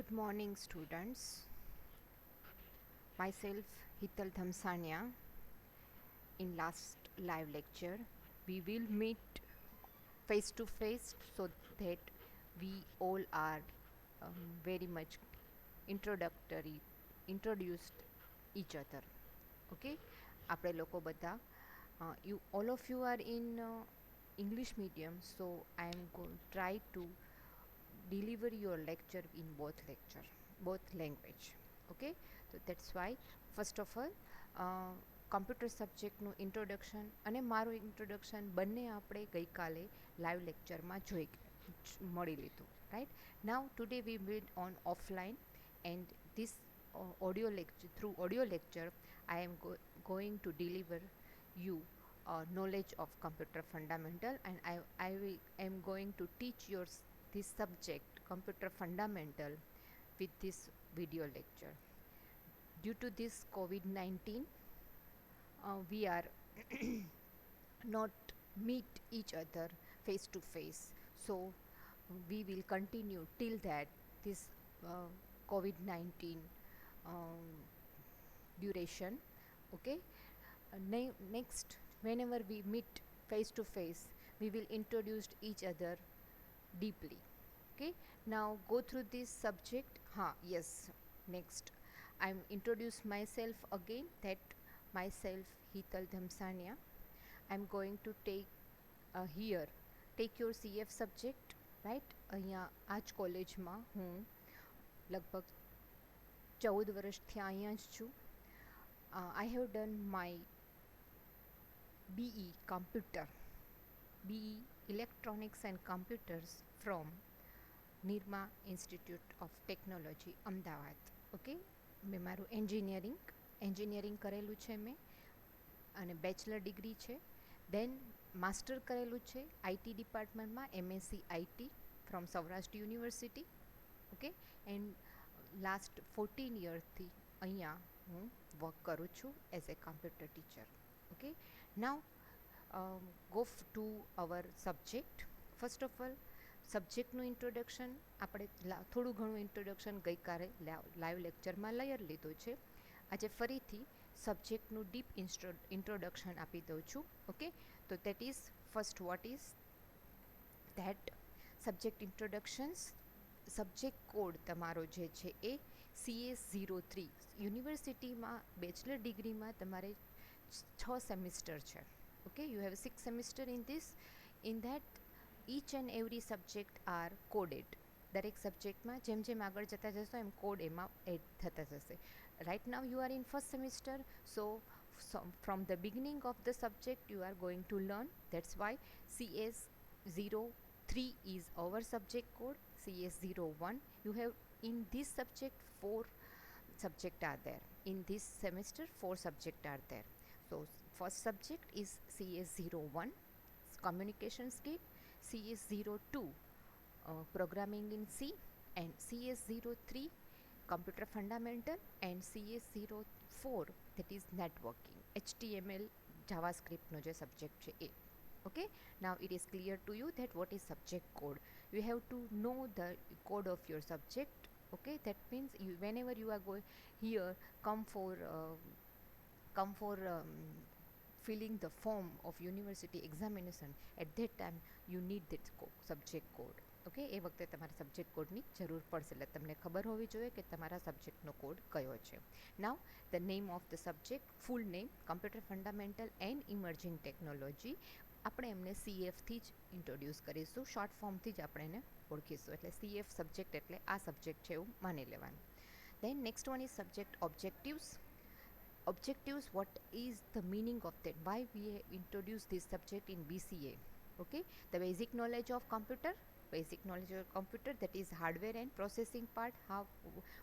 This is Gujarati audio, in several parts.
Good morning, students. Myself, Hital Dhamsania. In last live lecture, we will meet face to face so that we all are very much introductory, introduced each other. Okay, આપણે લોકો બધા you all of you are in English medium, so I am going to try to deliver your lecture in both language. Okay, so that's why first of all computer સબ્જેક્ટનું ઇન્ટ્રોડક્શન અને મારું ઇન્ટ્રોડક્શન બંને આપણે ગઈકાલે લાઈવ લેક્ચરમાં મળી લીધું, right. Now today we meet on offline and this through audio lecture I am going to deliver you knowledge of computer fundamental, and am going to teach this subject computer fundamental with this video lecture. Due to this COVID-19, we are not meet each other face to face, so we will continue till that this COVID-19 um, duration. Okay, next, whenever we meet face to face, we will introduce each other deeply. Okay, now go through this subject. Yes, next I'm introduce myself again, that myself Hital Dhamsania. I'm going to take your CF subject, right. અહીંયા આ જ કોલેજમાં હું લગભગ 14 વર્ષથી અહીંયા જ છું. I have done my BE Computer, BE Electronics and Computers from Nirma institute of technology Ahmedabad. Okay, મેં મારું એન્જિનિયરિંગ કરેલું છે મેં, અને બેચલર ડિગ્રી છે. દેન માસ્ટર કરેલું છે આઈટી ડિપાર્ટમેન્ટમાં, MSc IT from Saurashtra university. Okay, and last 14 યર્સથી અહીંયા હું વર્ક કરું છું as a computer teacher. Okay, now go to our subject. First of all સબ્જેક્ટનું ઇન્ટ્રોડક્શન આપણે થોડું ઘણું ઇન્ટ્રોડક્શન ગઈકાલે લાઈવ લેક્ચરમાં લઈ લીધું છે. આજે ફરીથી સબ્જેક્ટનું ડીપ ઇન્ટ્રોડક્શન આપી દઉં છું. ઓકે, તો that is first what is that subject introductions. Subject code તમારો જે છે એ CS03. યુનિવર્સિટીમાં બેચલર ડિગ્રીમાં તમારે 6 સેમિસ્ટર છે. Okay, you have 6 semester in that each and every subject are coded. દરેક સબ્જેક્ટમાં જેમ જેમ આગળ જતા જશો એમ કોડ એમાં એડ થતા જશે. Right now you are in first semester, so from the beginning of the subject you are going to learn. That's why CS03 is our subject code. CS01, you have in this subject 4 subjects are there. In this semester 4 subjects are there. So first subject is CS01, communication skill. CS02, programming in C, and CS03, computer fundamental, and CS04, that is networking, HTML JavaScript no je subject છે એ. Okay, now it is clear to you that what is subject code. You have to know the code of your subject. Okay, that means whenever you are going here, come for filling the form of university examination, at that time you need that subject code. Okay, એ વખતે તમારે સબ્જેક્ટ કોડની જરૂર પડશે, એટલે તમને ખબર હોવી જોઈએ કે તમારા સબ્જેક્ટનો કોડ કયો છે. નાવ the name of the subject, full name computer fundamental and emerging technology. આપણે એમને CFથી જ ઇન્ટ્રોડ્યુસ કરીશું, શોર્ટ ફોર્મથી જ આપણે એને ઓળખીશું, એટલે CF સબ્જેક્ટ એટલે આ સબ્જેક્ટ છે એવું માની લેવાનું. Then next one is subject objectives. Objectives, what is the meaning of that, why we introduce this subject in BCA. Okay, the basic knowledge of computer, that is hardware and processing part.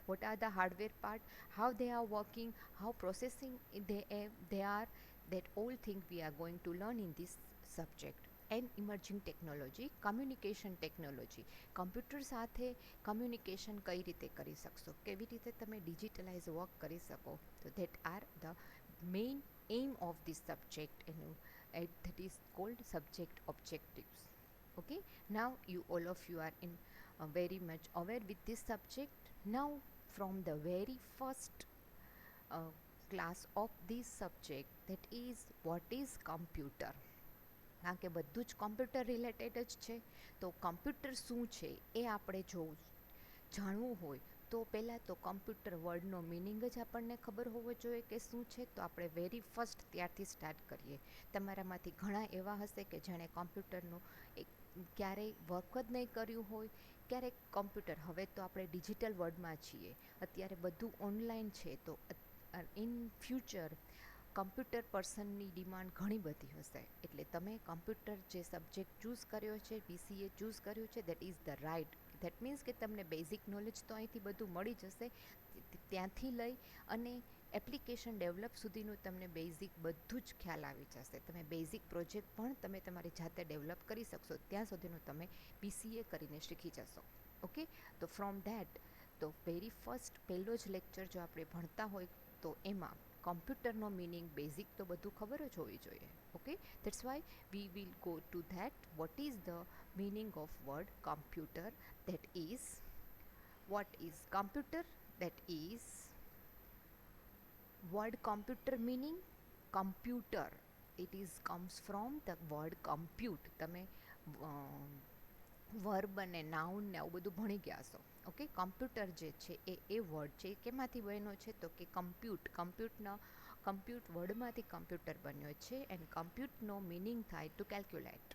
What are the hardware part, how they are working, how processing they are, that all thing we are going to learn in this subject. And emerging technology, communication technology. Computer સાથે કમ્યુનિકેશન કઈ રીતે કરી શકશો, કેવી રીતે તમે ડિજિટલાઇઝ વર્ક કરી શકો. તો that are the main aim of this subject, that is called subject objectives. Okay, now you all of you are in very much aware with this subject. Now, from the very first class of this subject, that is what is computer. કારણ કે બધું જ કોમ્પ્યુટર રિલેટેડ જ છે, તો કોમ્પ્યુટર શું છે એ આપણે જો જાણવું હોય તો પહેલાં તો કોમ્પ્યુટર વર્ડનો મિનિંગ જ આપણને ખબર હોવો જોઈએ કે શું છે. તો આપણે વેરી ફર્સ્ટ ત્યારથી સ્ટાર્ટ કરીએ. તમારામાંથી ઘણા એવા હશે કે જેણે કોમ્પ્યુટરનું એક ક્યારેય વર્ક જ નહીં કર્યું હોય. ક્યારેક કોમ્પ્યુટર, હવે તો આપણે ડિજિટલ વર્લ્ડમાં છીએ, અત્યારે બધું ઓનલાઈન છે, તો ઇન ફ્યુચર કમ્પ્યુટર પર્સનની ડિમાન્ડ ઘણી બધી હશે. એટલે તમે કમ્પ્યુટર જે સબ્જેક્ટ ચૂઝ કર્યો છે, બીસીએ ચૂઝ કર્યું છે, that is the right. That means કે તમને બેઝિક નોલેજ તો અહીંથી બધું મળી જશે. ત્યાંથી લઈ અને એપ્લિકેશન ડેવલપ સુધીનું તમને બેઝિક બધું જ ખ્યાલ આવી જશે. તમે બેઝિક પ્રોજેક્ટ પણ તમે તમારી જાતે ડેવલપ કરી શકશો, ત્યાં સુધીનું તમે બીસીએ કરીને શીખી જશો. ઓકે, તો ફ્રોમ ધેટ, તો વેરી ફર્સ્ટ પહેલો જ લેક્ચર જો આપણે ભણતા હોય તો એમાં કોમ્પ્યુટરનો મિનિંગ બેઝિક તો બધું ખબર જ હોવી જોઈએ. Okay, that's why we will go to that. What is the meaning of word computer? That is, what is computer? That is, word computer meaning computer. It is comes from the word compute. તમે વર્બ અને નાઉન ને આવું બધું ભણી ગયા છો. ઓકે, કોમ્પ્યુટર જે છે એ વર્ડ છે કેમાંથી બન્યો છે તો કે કમ્પ્યુટ વર્ડમાંથી કમ્પ્યુટર બન્યો છે. એન્ડ કમ્પ્યુટનો મિનિંગ થાય ટુ કેલ્ક્યુલેટ.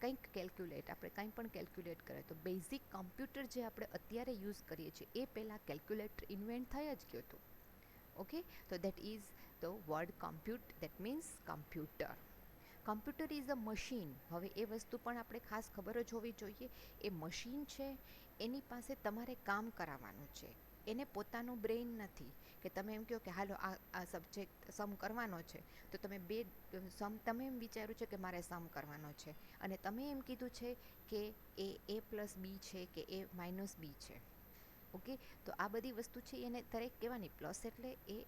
કંઈક કેલ્ક્યુલેટ, આપણે કંઈ પણ કેલ્ક્યુલેટ કરે તો બેઝિક કમ્પ્યુટર જે આપણે અત્યારે યુઝ કરીએ છીએ એ પહેલાં કેલ્ક્યુલેટર ઇન્વેન્ટ થઈ જ ગયું હતું. ઓકે, તો that is the word compute, that means computer. Computer is a machine. હવે એ વસ્તુ પણ આપણે ખાસ ખબર જ હોવી જોઈએ. એ મશીન છે, એની પાસે તમારે કામ કરાવવાનું છે. એને પોતાનું બ્રેઇન નથી કે તમે એમ કહો કે હાલો આ સબ્જેક્ટ સમ કરવાનો છે, તો તમે તમે એમ વિચાર્યું છે કે મારે સમ કરવાનો છે અને તમે એમ કીધું છે કે એ પ્લસ બી છે કે એ માઇનસ બી છે. ઓકે, તો આ બધી વસ્તુ છે એને દરેક કહેવાની. પ્લસ એટલે એ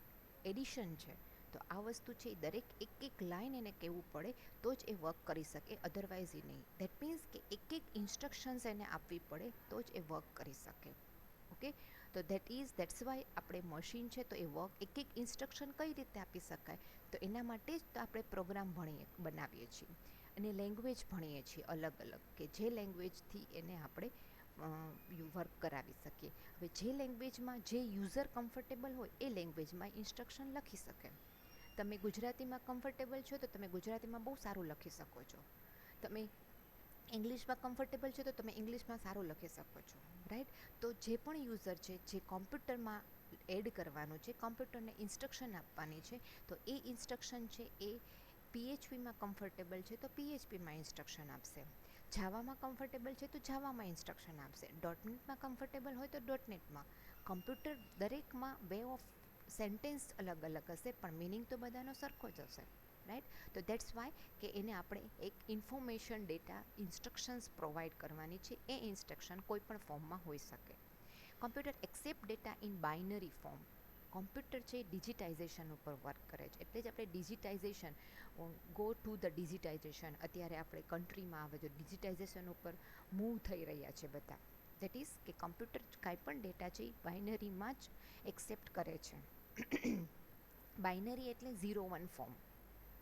એડિશન છે, તો આ વસ્તુ છે એ દરેક એક લાઈન એને કહેવું પડે તો જ એ વર્ક કરી શકે, અધરવાઇઝ એ નહીં. દેટ મીન્સ કે એક ઇન્સ્ટ્રક્શન્સ એને આપવી પડે તો જ એ વર્ક કરી શકે. ઓકે, તો દેટ્સ વાય આપણે મશીન છે તો એ વર્ક એક ઇન્સ્ટ્રક્શન કઈ રીતે આપી શકાય, તો એના માટે જ તો આપણે પ્રોગ્રામ બનાવીએ છીએ અને લેંગ્વેજ ભણીએ છીએ અલગ અલગ, કે જે લેંગ્વેજથી એને આપણે વર્ક કરાવી શકીએ. હવે જે લેંગ્વેજમાં જે યુઝર કમ્ફર્ટેબલ હોય એ લેંગ્વેજમાં ઇન્સ્ટ્રક્શન લખી શકે. તમે ગુજરાતીમાં કમ્ફર્ટેબલ છો તો તમે ગુજરાતીમાં બહુ સારું લખી શકો છો. તમે ઇંગ્લિશમાં કમ્ફર્ટેબલ છે તો તમે ઇંગ્લિશમાં સારું લખી શકો છો. રાઈટ, તો જે પણ યુઝર છે જે કોમ્પ્યુટરમાં એડ કરવાનું છે, કોમ્પ્યુટરને ઇન્સ્ટ્રક્શન આપવાની છે, તો એ ઇન્સ્ટ્રક્શન છે એ પીએચપીમાં કમ્ફર્ટેબલ છે તો પીએચપીમાં ઇન્સ્ટ્રક્શન આપશે. જાવામાં કમ્ફર્ટેબલ છે તો જાવામાં ઇન્સ્ટ્રક્શન આપશે. ડોટનેટમાં કમ્ફર્ટેબલ હોય તો ડોટનેટમાં. કમ્પ્યુટર દરેકમાં વે ઓફ સેન્ટેન્સ અલગ અલગ હશે પણ મિનિંગ તો બધાનો સરખો જ હશે. રાઈટ, તો દેટ્સ વાય કે એને આપણે એક ઇન્ફોર્મેશન ડેટા ઇન્સ્ટ્રક્શન્સ પ્રોવાઈડ કરવાની છે. એ ઇન્સ્ટ્રક્શન કોઈ પણ ફોર્મમાં હોઈ શકે. Computer accept data in binary form. Computer છે ડિજિટાઇઝેશન ઉપર વર્ક કરે છે, એટલે જ આપણે digitisation, go to the digitisation, અત્યારે આપણે કન્ટ્રીમાં આવે તો ડિજિટાઇઝેશન ઉપર મૂવ થઈ રહ્યા છે બધા. દેટ ઇઝ કે કમ્પ્યુટર કાંઈ પણ ડેટા છે એ બાઇનરીમાં જ એક્સેપ્ટ કરે છે. બાઇનરી એટલે 0-1 ફોર્મ.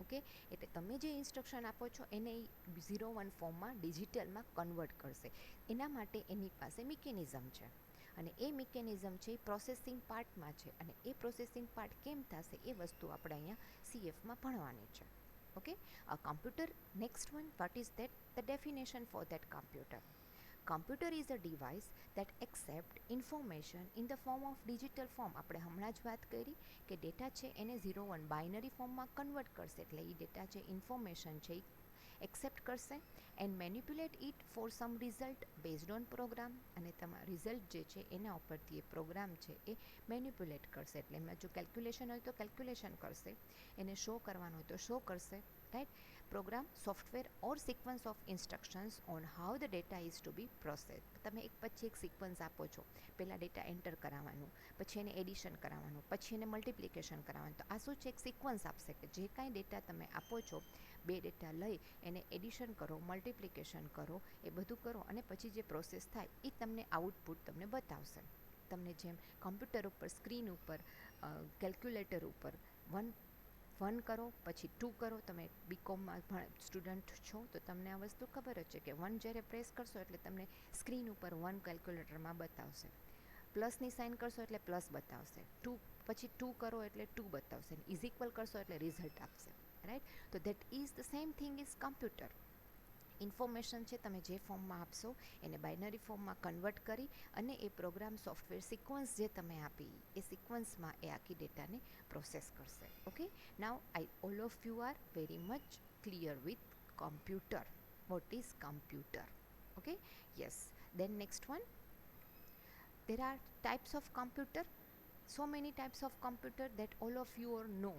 ઓકે, એટલે તમે જે ઇન્સ્ટ્રક્શન આપો છો એને 0-1 ફોર્મમાં ડિજિટલમાં કન્વર્ટ કરશે. એના માટે એની પાસે મિકેનિઝમ છે અને એ મિકેનિઝમ છે એ પ્રોસેસિંગ પાર્ટમાં છે અને એ પ્રોસેસિંગ પાર્ટ કેમ થશે એ વસ્તુ આપણે અહીંયા સીએફમાં ભણવાની છે. Okay, a computer, next one, what is that? The definition for that computer. Computer is a device that accept information in the form of digital form. આપણે હમણાં જ વાત કરી કે ડેટા છે એને 0-1 બાઇનરી ફોર્મમાં કન્વર્ટ કરશે, એટલે એ ડેટા છે ઇન્ફોર્મેશન છે એ એક્સેપ્ટ કરશે and manipulate it for some result based on program. અને તમારા રિઝલ્ટ જે છે એના ઉપરથી એ પ્રોગ્રામ છે એ મેનિપ્યુલેટ કરશે. એટલે એમાં જો કેલ્ક્યુલેશન હોય તો કેલ્ક્યુલેશન કરશે, એને શો કરવાનું હોય તો શો કરશે. Right, program, software or sequence of instructions on how the data is to be process. તમે એક પછી એક સિક્વન્સ આપો છો, પહેલાં ડેટા એન્ટર કરાવવાનું, પછી એને એડિશન કરાવવાનું, પછી એને મલ્ટિપ્લિકેશન કરાવવાનું. તો આ શું છે, એક સિક્વન્સ આપશે કે જે કાંઈ ડેટા તમે આપો છો, બે ડેટા લઈ એને એડિશન કરો, મલ્ટિપ્લિકેશન કરો, એ બધું કરો અને પછી જે પ્રોસેસ થાય એ તમને આઉટપુટ તમને બતાવશે. તમને જેમ કમ્પ્યુટર ઉપર સ્ક્રીન ઉપર કેલ્ક્યુલેટર ઉપર વન કરો પછી 2 કરો. તમે બીકોમમાં સ્ટુડન્ટ છો તો તમને આ વસ્તુ ખબર જ છે કે 1 જ્યારે પ્રેસ કરશો એટલે તમને સ્ક્રીન ઉપર 1 કેલ્ક્યુલેટરમાં બતાવશે. પ્લસની સાઇન કરશો એટલે પ્લસ બતાવશે. 2 પછી 2 કરો એટલે 2 બતાવશે. ઇઝ ઇક્વલ કરશો એટલે રિઝલ્ટ આપશે. રાઈટ? તો that is the same thing is computer. Information છે તમે જે ફોર્મમાં આપશો એને બાઇનરી ફોર્મમાં કન્વર્ટ કરી અને એ પ્રોગ્રામ સોફ્ટવેર સિક્વન્સ જે તમે આપી એ સિક્વન્સમાં એ આખી ડેટાને પ્રોસેસ કરશે. Okay, now all of you are very much clear with computer. What is computer? Okay, yes. Then next one, there are types of computer. So many types of computer that all of you or know.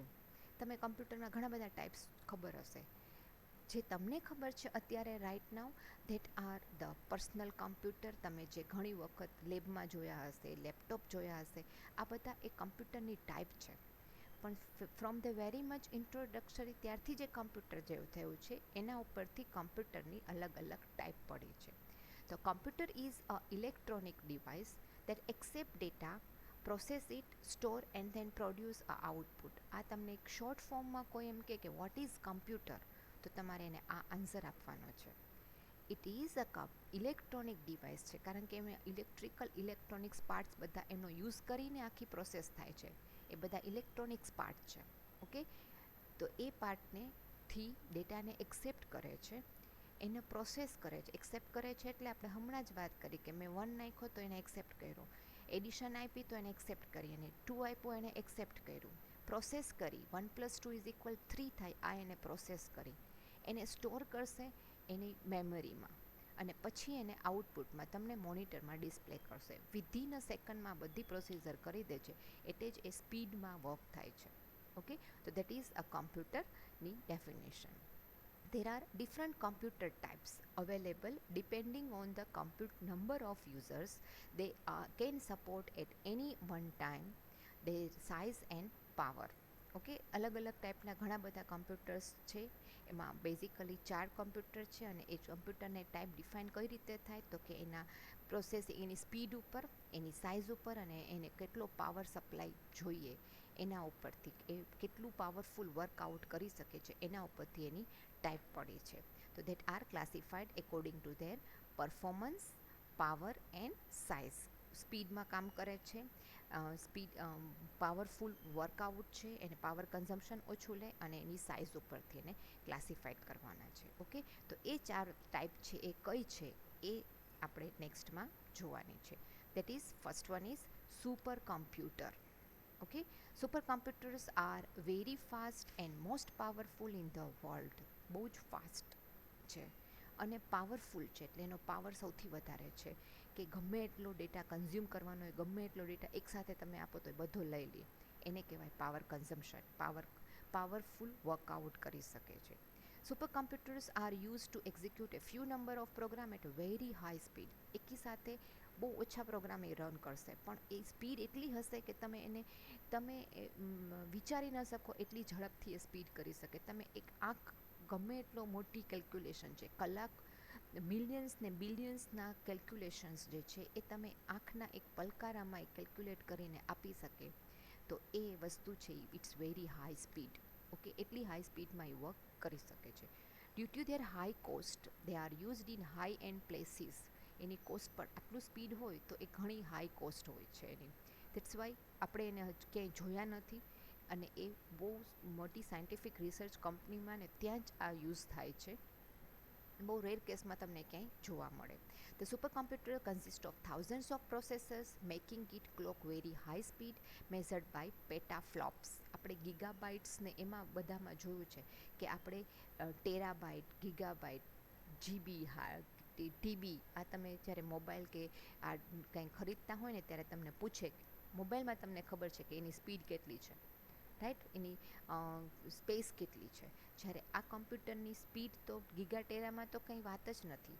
તમે કમ્પ્યુટરના ઘણા બધા ટાઈપ્સ ખબર હશે. જે તમને ખબર છે અત્યારે right now, that are the personal computer. તમે જે ઘણી વખત લેબમાં જોયા હશે, લેપટોપ જોયા હશે, આ બધા એ કમ્પ્યુટરની ટાઈપ છે. પણ ફ્રોમ ધ વેરી મચ ઇન્ટ્રોડક્શરી ત્યારથી જે કમ્પ્યુટર જેવું થયું છે એના ઉપરથી કમ્પ્યુટરની અલગ અલગ ટાઈપ પડી છે. તો computer is a electronic device that accept data, process it, store and then produce a output. આ તમને એક શોર્ટ ફોર્મમાં કોઈ એમ કે વોટ ઇઝ કમ્પ્યુટર, તો તમારે એને આ આન્સર આપવાનો છે. It is a electronic device છે, કારણ કે એમાં ઇલેક્ટ્રોનિક્સ પાર્ટ્સ બધા એનો યુઝ કરીને આખી પ્રોસેસ થાય છે. એ બધા ઇલેક્ટ્રોનિક્સ પાર્ટ છે. ઓકે, તો એ પાર્ટને થી ડેટાને એક્સેપ્ટ કરે છે, એને પ્રોસેસ કરે છે. એક્સેપ્ટ કરે છે એટલે આપણે હમણાં જ વાત કરી કે મેં 1 નાખ્યો તો એને એક્સેપ્ટ કર્યો, એડિશન આપી તો એને એક્સેપ્ટ કરી, અને 2 આપ્યો એને એક્સેપ્ટ કર્યું, પ્રોસેસ કરી 1 + 2 = 3 થાય, આ એને પ્રોસેસ કરી, એને સ્ટોર કરશે એની મેમરીમાં, અને પછી એને આઉટપુટમાં તમને મોનિટરમાં ડિસ્પ્લે કરશે. વિધિન અ સેકન્ડમાં બધી પ્રોસિજર કરી દે છે, એટલે જ એ સ્પીડમાં વર્ક થાય છે. ઓકે, તો દેટ ઇઝ અ કમ્પ્યુટરની definition. There are different computer types available depending on the number of users they can support at any one time, their size and power. Okay, અલગ અલગ ટાઈપના ઘણા બધા કમ્પ્યુટર્સ છે. એમાં બેઝિકલી 4 કમ્પ્યુટર છે, અને એ કમ્પ્યુટરને ટાઈપ ડિફાઇન કઈ રીતે થાય તો કે એના પ્રોસેસિંગ, એની સ્પીડ ઉપર, એની સાઇઝ ઉપર, અને એને કેટલો પાવર સપ્લાય જોઈએ એના ઉપરથી, એ કેટલું પાવરફુલ વર્કઆઉટ કરી શકે છે એના ઉપરથી એની ટાઈપ પડી છે. તો that R classified according to there performance, power and size. સ્પીડમાં કામ કરે છે, પાવરફુલ વર્કઆઉટ છે, એને પાવર કન્ઝમ્પશન ઓછું લે, અને એની સાઇઝ ઉપરથી એને ક્લાસિફાઈડ કરવાના છે. ઓકે, તો એ 4 ટાઈપ છે એ કઈ છે એ આપણે નેક્સ્ટમાં જોવાની છે. That is first one is super computer. Okay, super computers are very fast and most powerful in the world. બહુ જ ફાસ્ટ છે અને પાવરફુલ છે, એટલે એનો પાવર સૌથી વધારે છે કે ગમે એટલો ડેટા કન્ઝ્યુમ કરવાનો હોય, ગમે એટલો ડેટા એકસાથે તમે આપો તો એ બધો લઈ લે, એને કહેવાય પાવર કન્ઝમ્પશન. પાવરફુલ વર્કઆઉટ કરી શકે છે. Super computers are use to execute a few number of program at very high speed. એકી સાથે બહુ ઓછા પ્રોગ્રામ એ રન કરશે, પણ એ સ્પીડ એટલી હશે કે તમે વિચારી ન શકો એટલી ઝડપથી એ સ્પીડ કરી શકે. તમે એક આંખ ગમે એટલો મોટી કેલ્ક્યુલેશન છે, કલાક મિલિયન્સ ને બિલિયન્સના કેલ્ક્યુલેશન્સ જે છે એ તમે આંખના એક પલકારામાં કેલ્ક્યુલેટ કરીને આપી શકે, તો એ વસ્તુ છે it's very high speed. Okay, એટલી હાઈ સ્પીડમાં એ વર્ક કરી શકે છે. Due to their high cost they are used in high end places. એની કોસ્ટ પર આટલું સ્પીડ હોય તો એ ઘણી હાઈ કોસ્ટ હોય છે એની. દેટ્સ વાય આપણે એને ક્યાંય જોયા નથી, અને એ બહુ મોટી સાયન્ટિફિક રિસર્ચ કંપનીમાં ને ત્યાં જ આ યુઝ થાય છે. બહુ રેર કેસમાં તમને ક્યાંય જોવા મળે. The super computer consist of thousands of processors making it clock very high speed measured by petaflops. આપણે ગીગાબાઇટ્સ ને એમાં બધામાં જોયું છે કે આપણે ટેરાબાઇટ, ગીગાબાઇટ, જીબી, ટીબી, આ તમે જ્યારે મોબાઈલ કે આ કંઈ ખરીદતા હોય ને ત્યારે તમને પૂછે, મોબાઈલમાં તમને ખબર છે કે એની સ્પીડ કેટલી છે, રાઈટ, એની સ્પેસ કેટલી છે. જ્યારે આ કમ્પ્યુટરની સ્પીડ તો ગીગાટેરામાં તો કંઈ વાત જ નથી.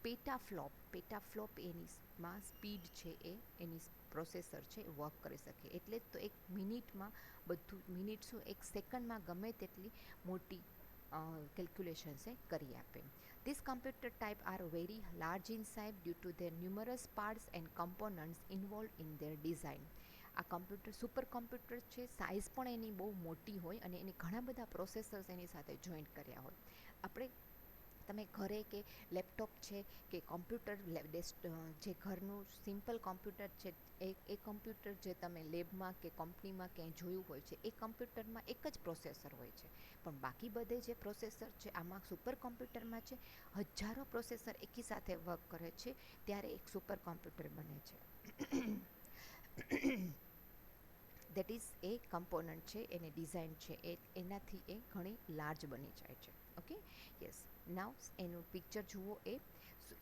પેટાફ્લોપ એનીમાં સ્પીડ છે એ એની પ્રોસેસર છે વર્ક કરી શકે, એટલે જ તો એક મિનિટમાં બધું, મિનિટ શું એક સેકન્ડમાં ગમે તેટલી મોટી કેલ્ક્યુલેશન્સ એ કરી આપે. These computer type are very large in size due to their numerous parts and components involved in their design. આ કમ્પ્યુટર સુપર કોમ્પ્યુટર છે, સાઇઝ પણ એની બહુ મોટી હોય અને એની ઘણા બધા પ્રોસેસર્સ એની સાથે જોઈન્ટ કર્યા હોય. આપણે તમે ઘરે કે લેપટોપ છે કે કોમ્પ્યુટર જે ઘરનું સિમ્પલ કોમ્પ્યુટર છે એ કમ્પ્યુટર જે તમે લેબમાં કે કંપનીમાં ક્યાંય જોયું હોય છે એ કમ્પ્યુટરમાં એક જ પ્રોસેસર હોય છે. પણ બાકી બધે જે પ્રોસેસર છે આમાં સુપર કોમ્પ્યુટરમાં છે હજારો પ્રોસેસર એકી સાથે વર્ક કરે છે, ત્યારે એક સુપર કોમ્પ્યુટર બને છે. દેટ ઇઝ એ કમ્પોનન્ટ છે, એની ડિઝાઇન છે એનાથી એ ઘણી લાર્જ બની જાય છે. Okay, yes. નાવ એનું પિક્ચર જુઓ, એ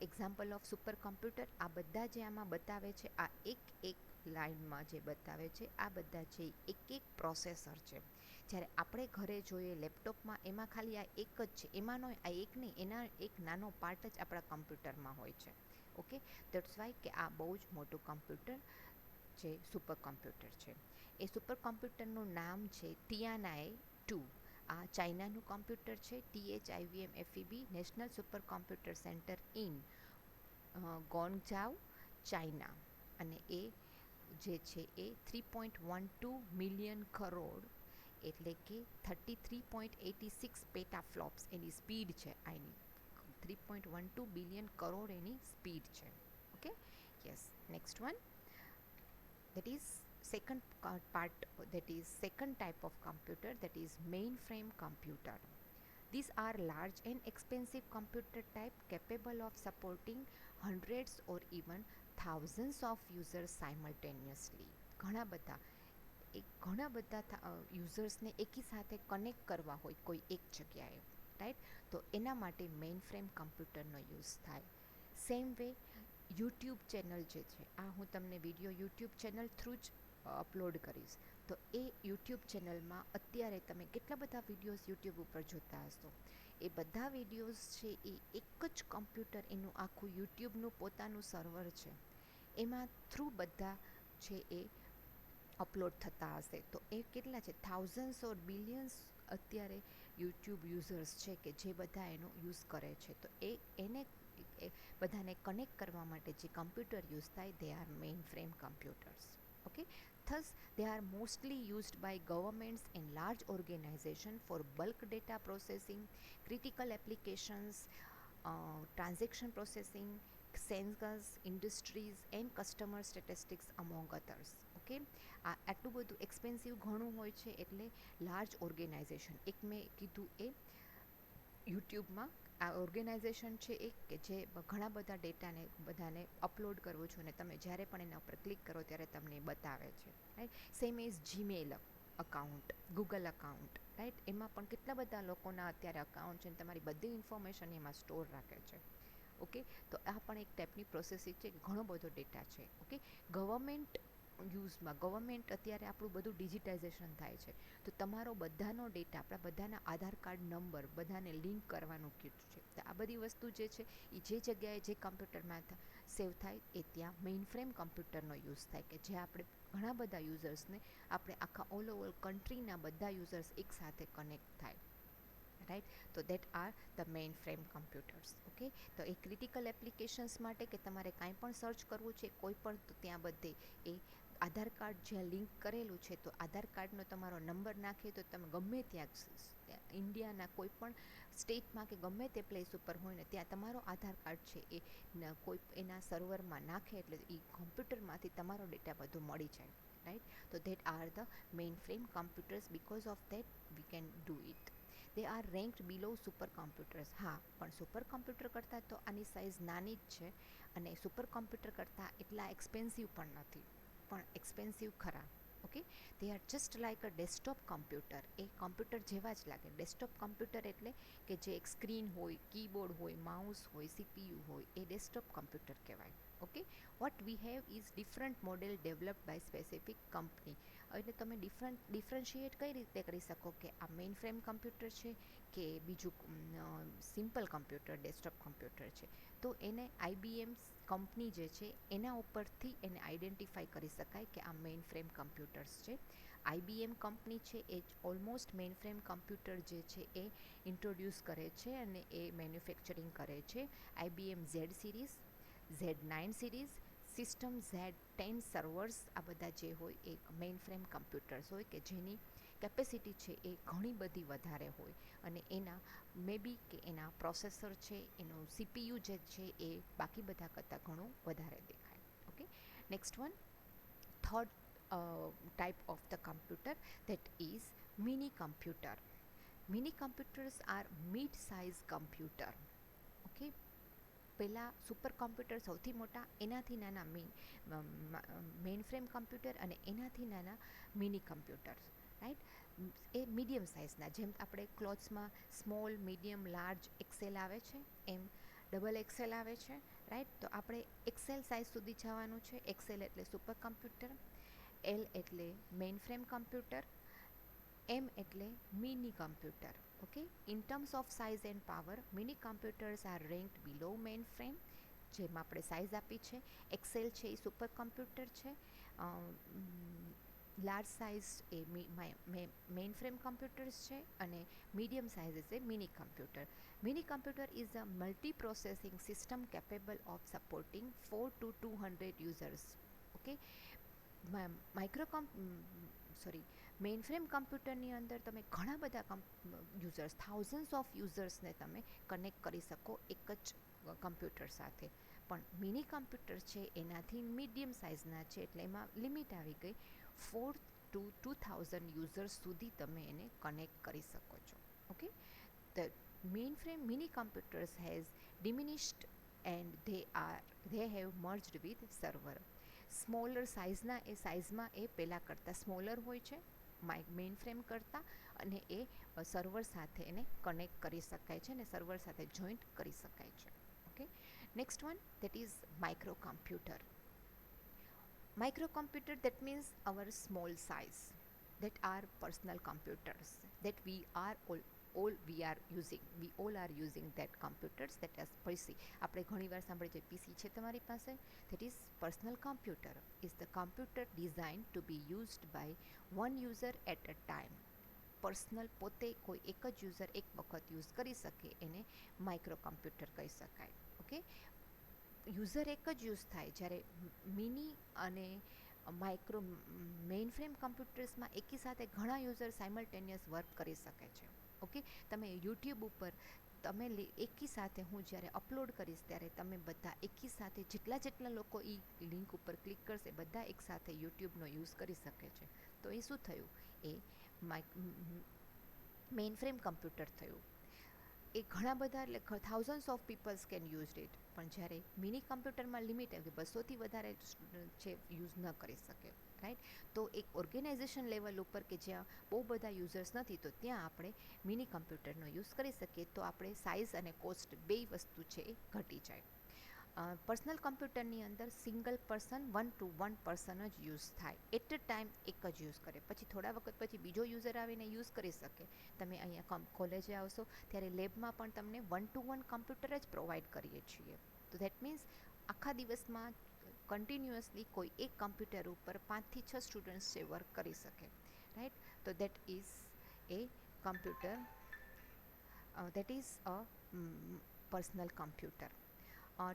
એક્ઝામ્પલ ઓફ સુપર કોમ્પ્યુટર. આ બધા જે આમાં બતાવે છે, આ એક લાઇનમાં જે બતાવે છે આ બધા છે એક પ્રોસેસર છે. જ્યારે આપણે ઘરે જોઈએ લેપટોપમાં એમાં ખાલી આ એક જ છે, એમાંનો આ એક નહીં, એના એક નાનો પાર્ટ જ આપણા કમ્પ્યુટરમાં હોય છે. ઓકે, દેટ્સ વાય કે આ બહુ જ મોટું કમ્પ્યુટર જે સુપર કોમ્પ્યુટર છે. એ સુપર કોમ્પ્યુટરનું નામ છે ટિયાનાએ 2. આ ચાઇનાનું કોમ્પ્યુટર છે, THIVMFEB national super computer center in Guangzhou, China. અને એ જે છે એ 3.12 મિલિયન કરોડ એટલે કે 33.86 પેટાફ્લોપ્સ એની સ્પીડ છે. આની 3.12 બિલિયન કરોડ એની સ્પીડ છે. Okay, yes. Next one, that is second part, that is second type of computer, that is mainframe computer. These are large and expensive computer type capable of supporting hundreds or even thousands of users simultaneously. ઘણા બધા યુઝર્સને એકી સાથે કનેક્ટ કરવા હોય કોઈ એક જગ્યાએ, રાઈટ? તો એના માટે મેઇન ફ્રેમ કમ્પ્યુટરનો યુઝ થાય. સેમ વે યુટ્યુબ ચેનલ જે છે, આ હું તમને વિડીયો યુટ્યુબ ચેનલ થ્રુ જ અપલોડ કરીશ. તો એ યુટ્યુબ ચેનલમાં અત્યારે તમે કેટલા બધા વિડીયોઝ યુટ્યુબ ઉપર જોતા હશો. એ બધા વિડીયોઝ છે એ એક જ કમ્પ્યુટર, એનું આખું યુટ્યુબનું પોતાનું સર્વર છે, એમાં થ્રુ બધા છે એ અપલોડ થતા હશે. તો એ કેટલા છે, થાઉઝન્ડ્સ ઓર બિલિયન્સ અત્યારે યુટ્યુબ યુઝર્સ છે કે જે બધા એનો યુઝ કરે છે. તો એને બધાને કનેક્ટ કરવા માટે જે કમ્પ્યુટર યુઝ થાય, they are main frame computers. Okay, thus they are mostly used by governments and large organizations for bulk data processing, critical applications, transaction processing, sensors, industries and customer statistics among others. Okay, આટલું બધું એક્સપેન્સિવ ઘણું હોય છે એટલે લાર્જ ઓર્ગેનાઇઝેશન, એક મેં કીધું એ યુટ્યુબમાં આ ઓર્ગેનાઇઝેશન છે એક કે જે ઘણા બધા ડેટાને બધાને અપલોડ કરવું છું અને તમે જ્યારે પણ એના ઉપર ક્લિક કરો ત્યારે તમને બતાવે છે, right? Same is Gmail account, Google account, right? એમાં પણ કેટલા બધા લોકોના અત્યારે અકાઉન્ટ છે અને તમારી બધી ઇન્ફોર્મેશન એમાં સ્ટોર રાખે છે. ઓકે, તો આ પણ એક ટાઈપની પ્રોસેસિંગ છે, ઘણો બધો ડેટા છે. ઓકે, ગવર્મેન્ટ અત્યારે આપણું બધું ડિજિટાઇઝેશન થાય છે, તો તમારો બધાનો ડેટા, આપણા બધાના આધાર કાર્ડ નંબર બધાને લિંક કરવાનું કીધું છે. તો આ બધી વસ્તુ જે છે એ જે જગ્યાએ જે કમ્પ્યુટરમાં સેવ થાય એ ત્યાં મેઇન ફ્રેમ કમ્પ્યુટરનો યુઝ થાય કે જે આપણે ઘણા બધા યુઝર્સને આપણે આખા ઓલ ઓવર કન્ટ્રીના બધા યુઝર્સ એકસાથે કનેક્ટ થાય, રાઈટ? તો that are the main frame computers. Okay, તો એ ક્રિટિકલ એપ્લિકેશન્સ માટે કે તમારે કાંઈ પણ સર્ચ કરવું છે કોઈ પણ, તો ત્યાં બધે એ આધાર કાર્ડ જ્યાં લિંક કરેલું છે, તો આધાર કાર્ડનો તમારો નંબર નાખીએ તો તમે ગમે ત્યાં ઇન્ડિયાના કોઈ પણ સ્ટેટમાં કે ગમે તે પ્લેસ ઉપર હોય ને ત્યાં તમારો આધાર કાર્ડ છે એ કોઈ એના સર્વરમાં નાખે એટલે એ કમ્પ્યુટરમાંથી તમારો ડેટા બધો મળી જાય, રાઈટ? તો that are the main frame computers. Because of that we can do it. They are ranked below super computers. હા, પણ સુપર કોમ્પ્યુટર કરતાં તો આની સાઇઝ નાની જ છે અને સુપર કોમ્પ્યુટર કરતાં એટલા એક્સપેન્સિવ પણ નથી, પણ એક્સપેન્સિવ ખરા. Okay, they are just like a desktop computer. A computer જેવા જ લાગે. ડેસ્કટોપ કમ્પ્યુટર એટલે કે જે એક સ્ક્રીન હોય, કીબોર્ડ હોય, માઉસ હોય, CPU હોય, એ ડેસ્કટોપ કમ્પ્યુટર કહેવાય. Okay, what we have is different model developed by specific company. એટલે તમે ડિફરન્શિએટ કઈ રીતે કરી શકો કે આ મેઇન ફ્રેમ કમ્પ્યુટર છે કે બીજું સિમ્પલ કમ્પ્યુટર ડેસ્કટોપ કમ્પ્યુટર છે? તો એને IBM કંપની જે છે એના ઉપરથી એને આઈડેન્ટિફાઈ કરી શકાય કે આ મેઇન ફ્રેમ કમ્પ્યુટર્સ છે. IBM કંપની છે એ ઓલમોસ્ટ મેઇન ફ્રેમ કમ્પ્યુટર જે છે એ ઇન્ટ્રોડ્યુસ કરે છે અને એ મેન્યુફેક્ચરિંગ કરે છે. IBM Z series, Z9 series, system Z10 servers, આ બધા જે હોય એ મેઇન ફ્રેમ કમ્પ્યુટર્સ હોય કે જેની કેપેસિટી છે એ ઘણી બધી વધારે હોય અને એના મે બી કે એના પ્રોસેસર છે, એનું CPU જે છે એ બાકી બધા કરતાં ઘણું વધારે દેખાય. Okay, next one, third type of the computer, that is mini computer. Mini computers are mid-size computer. Okay, પહેલાં સુપર કમ્પ્યુટર સૌથી મોટા, એનાથી નાના મેઇન ફ્રેમ કમ્પ્યુટર અને એનાથી નાના મિની કમ્પ્યુટર, રાઈટ. એ મીડિયમ સાઇઝના, જેમ આપણે ક્લોથ્સમાં સ્મોલ, મીડિયમ, લાર્જ, એક્સેલ આવે છે એમ ડબલ એક્સેલ આવે છે, રાઈટ. તો આપણે એક્સેલ સાઇઝ સુધી જવાનું છે. એક્સેલ એટલે સુપર કમ્પ્યુટર, L એટલે મેઇન ફ્રેમ કમ્પ્યુટર, M એટલે mini computer. Okay, in terms of size and power mini computers are ranked below main frame, જેમાં આપણે સાઇઝ આપી છે. એક્સેલ છે એ સુપર કમ્પ્યુટર છે, લાર્જ સાઇઝ એ મેઇન ફ્રેમ કમ્પ્યુટર્સ છે અને મીડિયમ સાઇઝ એ mini computer. Mini computer is a multi processing system capable of supporting 4 to 200 users. Okay, main frame કમ્પ્યુટરની અંદર તમે ઘણા બધા યુઝર્સ, થાઉઝન્ડ્સ ઓફ યુઝર્સને તમે કનેક્ટ કરી શકો એક જ કમ્પ્યુટર સાથે. પણ મિની કમ્પ્યુટર છે એનાથી મીડિયમ સાઇઝના છે એટલે એમાં લિમિટ આવી ગઈ, 4 to 2000 યુઝર્સ સુધી તમે એને કનેક્ટ કરી શકો છો. Okay, the main frame mini computers has diminished and they have merged with server. Smaller સાઇઝના એ સાઇઝમાં એ પહેલાં કરતાં સ્મોલર હોય છે મેઇન ફ્રેમ કરતાં, અને એ સર્વર સાથે એને કનેક્ટ કરી શકાય છે અને સર્વર સાથે જોઈન્ટ કરી શકાય છે. Okay, next one, that is micro computer. Micro computer, that means our small size, that are personal computers that we all are using that computers, that is PC. આપણે ઘણીવાર સાંભળીએ છીએ PC છે તમારી પાસે, that is personal computer is the computer designed to be used by one user at a time. Personal, પોતે કોઈ એક જ યુઝર એક વખત યુઝ કરી શકે એને માઇક્રો કમ્પ્યુટર કહી શકાય. ઓકે, યુઝર એક જ યુઝ થાય, જ્યારે મિની અને માઇક્રો મેઇન ફ્રેમ કમ્પ્યુટર્સમાં એકી સાથે ઘણા યુઝર સાયમલ્ટેનિયસ વર્ક કરી શકે છે. ઓકે, તમે યુટ્યુબ ઉપર તમે એકી સાથે હું જ્યારે અપલોડ કરીશ ત્યારે તમે બધા એકી સાથે જેટલા લોકો એ લિંક ઉપર ક્લિક કરશે બધા એકસાથે યુટ્યુબનો યુઝ કરી શકે છે. તો એ શું થયું, એ મેઇન ફ્રેમ કમ્પ્યુટર થયું. એ ઘણા બધા એટલે thousands of peoples can use it. પણ જ્યારે મિની કમ્પ્યુટરમાં લિમિટ આવી, 200થી વધારે છે યુઝ ન કરી શકે, રાઈટ. તો એક ઓર્ગેનાઇઝેશન લેવલ ઉપર કે જ્યાં બહુ બધા યુઝર્સ નથી, તો ત્યાં આપણે મિની કમ્પ્યુટરનો યુઝ કરી શકીએ, તો આપણે સાઇઝ અને કોસ્ટ બે વસ્તુ છે એ ઘટી જાય. પર્સનલ કમ્પ્યુટરની અંદર સિંગલ પર્સન 1 to 1 પર્સન જ યુઝ થાય, એટ અ ટાઈમ એક જ યુઝ કરે. પછી થોડા વખત પછી બીજો યુઝર આવીને યુઝ કરી શકે. તમે અહીંયા કોલેજે આવશો ત્યારે લેબમાં પણ તમને 1 to 1 કમ્પ્યુટર જ પ્રોવાઈડ કરીએ છીએ. તો દેટ મીન્સ આખા દિવસમાં કન્ટિન્યુઅસલી કોઈ એક કમ્પ્યુટર ઉપર 5 થી 6 સ્ટુડન્ટ્સ છે વર્ક કરી શકે, રાઈટ. તો that is A computer, that is a personal computer.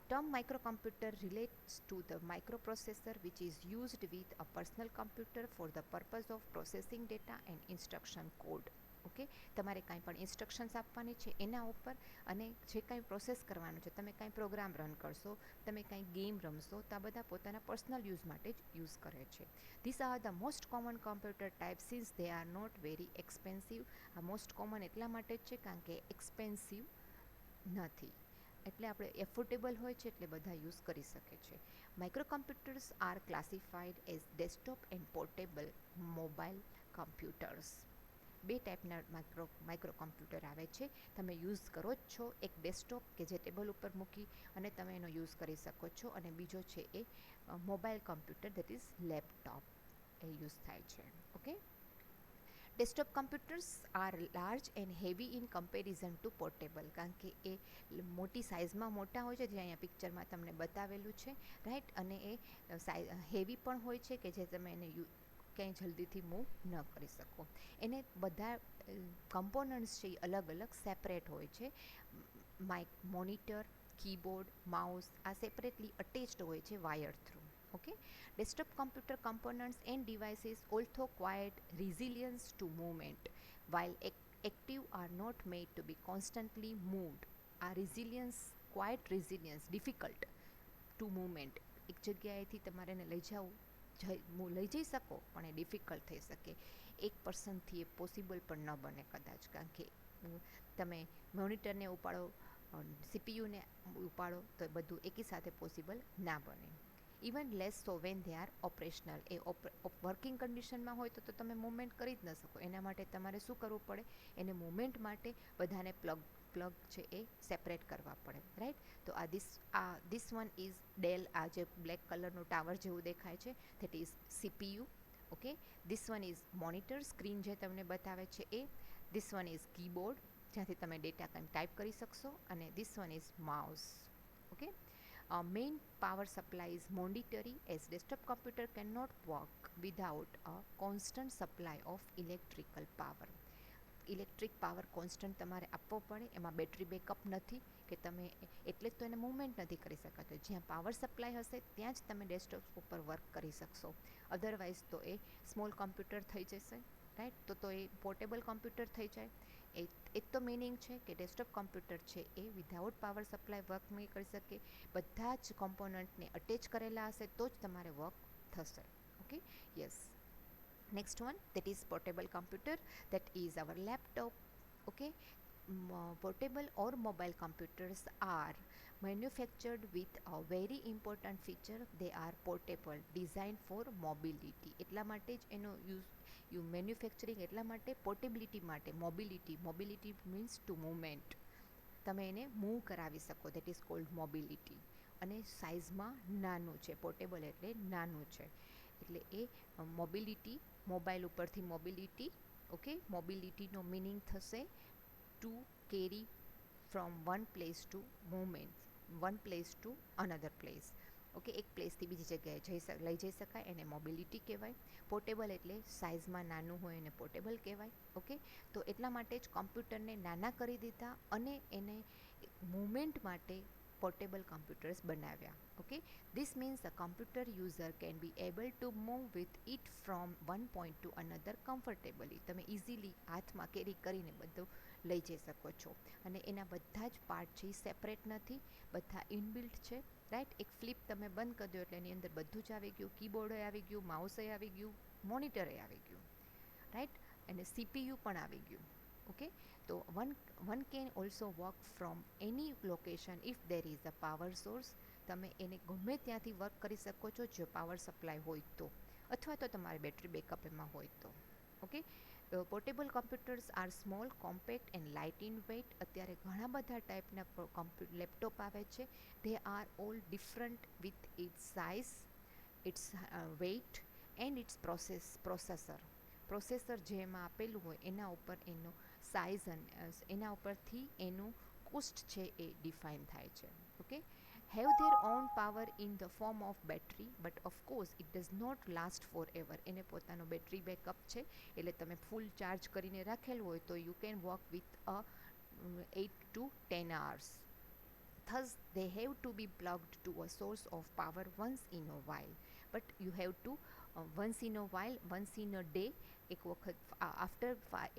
Term microcomputer relates to the microprocessor which is used with a personal computer for the purpose of processing data and instruction code. Okay, તમારે કાંઈ પણ ઇન્સ્ટ્રક્શન્સ આપવાની છે એના ઉપર અને જે કાંઈ પ્રોસેસ કરવાનું છે, તમે કાંઈ પ્રોગ્રામ રન કરશો, તમે કાંઈ ગેમ રમશો, તો આ બધા પોતાના પર્સનલ યુઝ માટે જ યુઝ કરે છે. This are the most common computer type since they are not very expensive. આ મોસ્ટ કોમન એટલા માટે જ છે કારણ કે એક્સપેન્સિવ નથી, એટલે આપણે એફોર્ડેબલ હોય છે એટલે બધા યુઝ કરી શકે છે. Micro computers are classified as desktop and portable mobile computers. બે ટાઈપના માઇક્રો કમ્પ્યુટર આવે છે, તમે યુઝ કરો જ છો. એક ડેસ્કટોપ કે જે ટેબલ ઉપર મૂકી અને તમે એનો યુઝ કરી શકો છો, અને બીજો છે એ mobile computer, that is laptop, એ યુઝ થાય છે. Okay, desktop computers are large and heavy in comparison to portable, કારણ કે એ મોટી સાઇઝમાં મોટા હોય છે, જે અહીંયા પિક્ચરમાં તમને બતાવેલું છે, રાઈટ. અને એ હેવી પણ હોય છે કે જે તમે એને ક્યાંય જલ્દીથી મૂવ ન કરી શકો. એને બધા કમ્પોનન્ટ્સ છે એ અલગ અલગ સેપરેટ હોય છે. મોનિટર, કીબોર્ડ, માઉસ આ સેપરેટલી અટેચ્ડ હોય છે wire through. Okay, desktop computer components and devices also quite resilience to movement, while active are not made to be constantly moved. આ resilience, quite resilience, difficult to movement, એક જગ્યાએથી તમારે એને લઈ જવું લઈ જઈ શકો પણ એ ડિફિકલ્ટ થઈ શકે. એક પર્સનથી એ પોસિબલ પણ ન બને કદાચ, કારણ કે તમે મોનિટરને ઉપાડો, સીપીયુને ઉપાડો તો બધું એકી સાથે પોસિબલ ના બને. Even less so when they are operational, એ વર્કિંગ કન્ડિશનમાં હોય તો તમે મૂવમેન્ટ કરી જ ન શકો. એના માટે તમારે શું કરવું પડે, એને મૂવમેન્ટ માટે બધાને પ્લગ છે એ સેપરેટ કરવા પડે, રાઈટ. તો ધીસ વન ઇઝ ડેલ, આ જે બ્લેક કલરનું ટાવર જેવું દેખાય છે that is CPU. Okay, this one is monitor, screen જે તમને બતાવે છે એ. ધીસ વન ઇઝ કીબોર્ડ, જ્યાંથી તમે ડેટા કંઈ ટાઈપ કરી શકશો. અને this one is mouse. Okay, main power supply is mandatory as desktop computer cannot work without a constant supply of electrical power. Electric power constant તમારે આપવો પડે. એમાં બેટરી બેકઅપ નથી કે તમે, એટલે જ તો એને મૂવમેન્ટ નથી કરી શકાતો. જ્યાં પાવર સપ્લાય હશે ત્યાં જ તમે ડેસ્કટોપ ઉપર વર્ક કરી શકશો. અધરવાઇઝ તો એ સ્મોલ કમ્પ્યુટર થઈ જશે, રાઈટ. તો એ પોર્ટેબલ કમ્પ્યુટર થઈ જાય. એક તો મિનિંગ છે કે ડેસ્કટોપ કમ્પ્યુટર છે એ વિધાઉટ પાવર સપ્લાય વર્ક નહીં કરી શકે. બધા જ કોમ્પોનન્ટને અટેચ કરેલા હશે તો જ તમારે વર્ક થશે. Okay, yes. Next one, that is portable computer, that is our laptop. Okay, portable or mobile computers are manufactured with a very important feature, they are portable, designed for mobility. એટલા માટે જ એનો યુ મેન્યુફેક્ચરિંગ એટલા માટે પોર્ટેબિલિટી માટે. મોબિલિટી મીન્સ ટુ મૂવમેન્ટ, તમે એને મૂવ કરાવી શકો, દેટ ઇઝ કોલ્ડ મોબિલિટી. અને સાઇઝમાં નાનું છે, પોર્ટેબલ એટલે નાનું છે, એટલે એ મોબિલિટી, મોબાઈલ ઉપરથી મોબિલિટી. ઓકે, મોબિલિટીનો મિનિંગ થશે to carry from one place to movement, one place to another place. Okay, એક પ્લેસથી બીજી જગ્યાએ લઈ જઈ શકાય, એને મોબિલિટી કહેવાય. પોર્ટેબલ એટલે સાઇઝમાં નાનું હોય એને પોર્ટેબલ કહેવાય. ઓકે, તો એટલા માટે જ કમ્પ્યુટરને નાના કરી દીધા અને એને મૂવમેન્ટ માટે પોર્ટેબલ કમ્પ્યુટર્સ બનાવ્યા. Okay, this means uh computer user can be able to move with it from one point to another comfortably. તમે ઇઝીલી હાથમાં કેરી કરીને બધું લઈ જઈ શકો છો. અને એના બધા જ પાર્ટ છે એ સેપરેટ નથી, બધા ઇનબિલ્ટ છે, રાઈટ. એક ફ્લિપ તમે બંધ કરી દો એટલે એની અંદર બધું જ આવી ગયું, કીબોર્ડ આવી ગયું, માઉસ આવી ગયું, મોનિટરે આવી ગયું, રાઈટ. અને સીપીયુ પણ આવી ગયું. ઓકે, તો one can also work from any location if there is a power source. તમે એને ગમે ત્યાંથી વર્ક કરી શકો છો જો પાવર સપ્લાય હોય તો, અથવા તો તમારે બેટરી બેકઅપ એમાં હોય તો. Okay, portable computers are small, compact and light in weight. અત્યારે ઘણા બધા ટાઈપના લેપટોપ આવે છે. They are all different with its size, its weight and its processor જેમાં આપેલું હોય એના ઉપર એનું સાઇઝ અને એના ઉપરથી એનું કોસ્ટ છે એ ડિફાઇન થાય છે. Okay, have their own power in the form of battery, but of course it does not last forever. એને પોતાનો બેટરી બેકઅપ છે, એટલે તમે ફૂલ ચાર્જ કરીને રાખેલું હોય તો you can work with 8 to 10 hours. Thus, they have to be plugged to a source of power once in a while. But you have to once in a while, once in a day, એક વખત after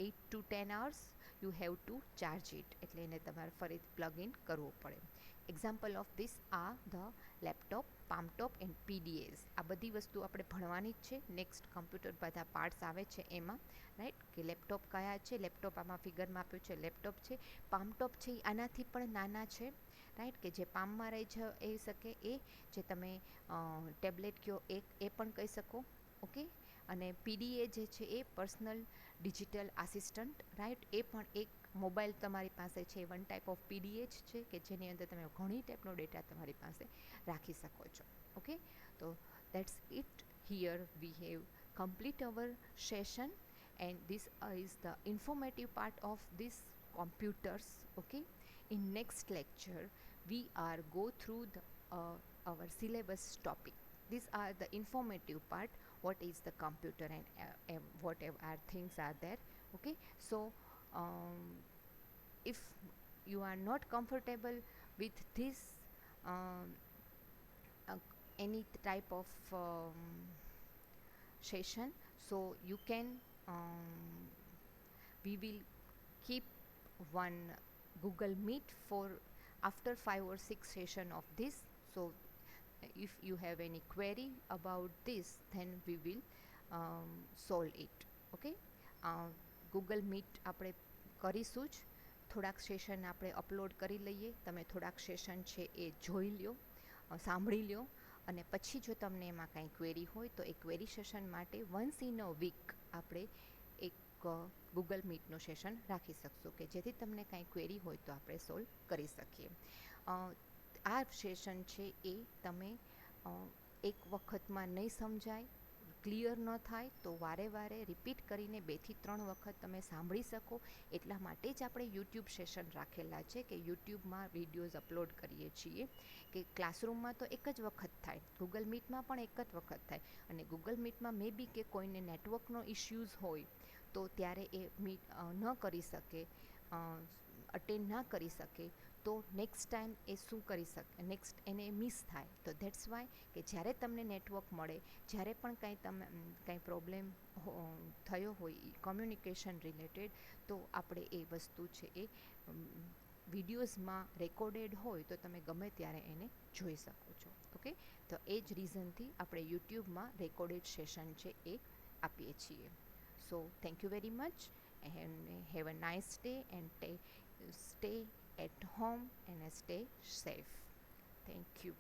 8 to 10 hours you have to charge it. એટલે એને તમારે ફરીથી પ્લગ ઇન કરવું પડે. એક્ઝામ્પલ ઓફ ધીસ આ ધ લેપટોપ, પામટોપ એન્ડ પીડીએસ. આ બધી વસ્તુ આપણે ભણવાની જ છે. નેક્સ્ટ કમ્પ્યુટર બધા પાર્ટ્સ આવે છે એમાં, રાઈટ. કે લેપટોપ કયા છે, લેપટોપ આમાં ફિગરમાં આપ્યું છે, લેપટોપ છે. પામટોપ છે એ આનાથી પણ નાના છે, રાઈટ, કે જે પામમાં રહી શકે, એ જે તમે ટેબ્લેટ કહો એ પણ કહી શકો. ઓકે, અને પીડીએ જે છે એ પર્સનલ ડિજિટલ આસિસ્ટન્ટ, રાઈટ, એ પણ એક મોબાઈલ તમારી પાસે છે, વન ટાઈપ ઓફ પીડીએ જ છે કે જેની અંદર તમે ઘણી ટાઈપનો ડેટા તમારી પાસે રાખી શકો છો. ઓકે, તો that's it. Here we have complete our session and this is the informative part of this computers. Okay, in next lecture we are go through the our syllabus topic. These are the informative part, what is the computer and whatever are things are there. Okay, so if you are not comfortable with this um, uh, any type of session, so you can we will keep one Google Meet for after 5 or 6 session of this. So if you have any query about this, then we will solve it. Okay, Google meet આપણે કરીશું જ. થોડાક સેશન આપણે અપલોડ કરી લઈએ, તમે થોડાક સેશન છે એ જોઈ લ્યો, સાંભળી લ્યો, અને પછી જો તમને એમાં કાંઈ ક્વેરી હોય તો એ ક્વેરી સેશન માટે વન્સ ઇન અ વીક આપણે એક ગૂગલ મીટનું સેશન રાખી શકશું કે જેથી તમને કાંઈ ક્વેરી હોય તો આપણે સોલ્વ કરી શકીએ. આ સેશન છે એ તમે એક વખતમાં નહીં સમજાય, ક્લિયર ન થાય તો વારે વારે રિપીટ કરીને 2 થી 3 વખત તમે સાંભળી શકો. એટલા માટે જ આપણે યુટ્યુબ સેશન રાખેલા છે કે યુટ્યુબમાં વિડીયોઝ અપલોડ કરીએ છીએ કે ક્લાસરૂમમાં તો એક જ વખત થાય, ગૂગલ મીટમાં પણ એક જ વખત થાય, અને ગૂગલ મીટમાં મે બી કે કોઈને નેટવર્કનો ઇશ્યુઝ હોય તો ત્યારે એ મીટ ન કરી શકે, અટેન્ડ ના કરી શકે, તો નેક્સ્ટ ટાઈમ એ શું કરી શકે, નેક્સ્ટ એને મિસ થાય. તો ધેટ્સ વાય કે જ્યારે તમને નેટવર્ક મળે, જ્યારે પણ કાંઈ પ્રોબ્લેમ થયો હોય કોમ્યુનિકેશન રિલેટેડ, તો આપણે એ વસ્તુ છે એ વિડીયોઝમાં રેકોર્ડેડ હોય તો તમે ગમે ત્યારે એને જોઈ શકો છો. ઓકે, તો એ જ રીઝનથી આપણે યુટ્યુબમાં રેકોર્ડેડ સેશન છે એ આપીએ છીએ. So thank you very much and have a nice day and stay at home and stay safe. Thank you.